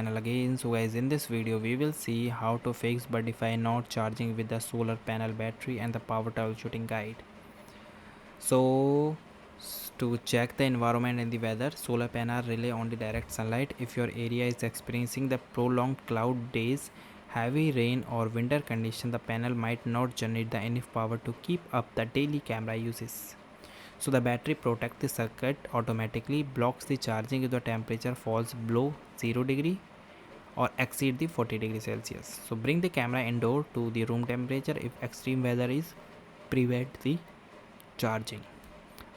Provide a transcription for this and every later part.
Channel again. So guys, in this video we will see how to fix Birdfy not charging with the solar panel battery and the power troubleshooting guide. So to check the environment and the weather, solar panel rely on the direct sunlight. If your area is experiencing the prolonged cloud days, heavy rain or winter condition, the panel might not generate the enough power to keep up the daily camera uses. So the battery protects the circuit automatically, blocks the charging if the temperature falls below 0 degree or exceed the 40 degrees Celsius. So bring the camera indoor to the room temperature if extreme weather is prevent the charging.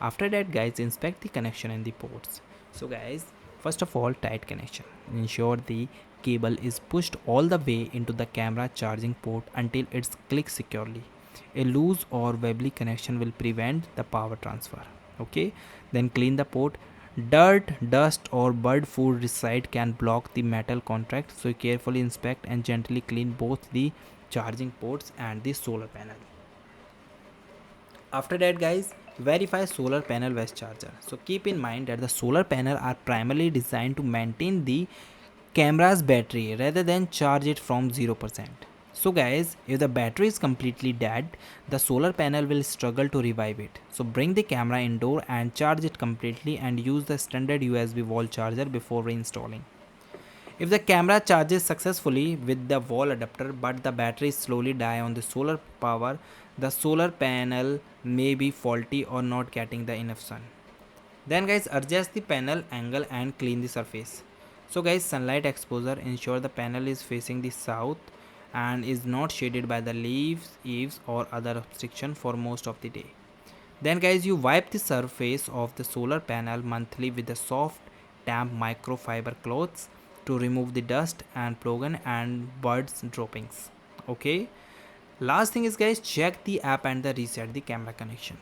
After that guys, inspect the connection and the ports. So guys, first of all, tight connection. Ensure the cable is pushed all the way into the camera charging port until it's clicked securely. A loose or wobbly connection will prevent the power transfer. Okay, then clean the port. Dirt, dust or bird food reside can block the metal contact, so carefully inspect and gently clean both the charging ports and the solar panel. After that guys, verify solar panel waste charger. So keep in mind that the solar panel are primarily designed to maintain the camera's battery rather than charge it from 0%. So guys, if the battery is completely dead, the solar panel will struggle to revive it. So bring the camera indoor and charge it completely and use the standard USB wall charger before reinstalling. If the camera charges successfully with the wall adapter but the battery slowly die on the solar power, the solar panel may be faulty or not getting the enough sun. Then guys, adjust the panel angle and clean the surface. So guys, sunlight exposure, ensure the panel is facing the south and is not shaded by the leaves, eaves or other obstruction for most of the day. Then guys, you wipe the surface of the solar panel monthly with the soft damp microfiber cloths to remove the dust and pollen and birds droppings. Okay, last thing is guys, check the app and the reset the camera connection.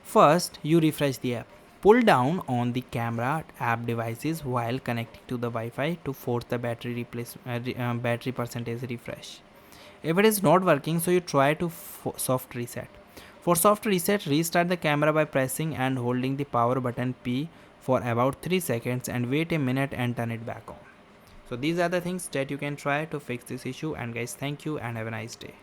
First, you refresh the app. Pull down on the camera app devices while connecting to the Wi-Fi to force the battery percentage refresh. If it is not working, so you try to soft reset. For soft reset, restart the camera by pressing and holding the power button P for about 3 seconds and wait a minute and turn it back on. So these are the things that you can try to fix this issue, and guys, thank you and have a nice day.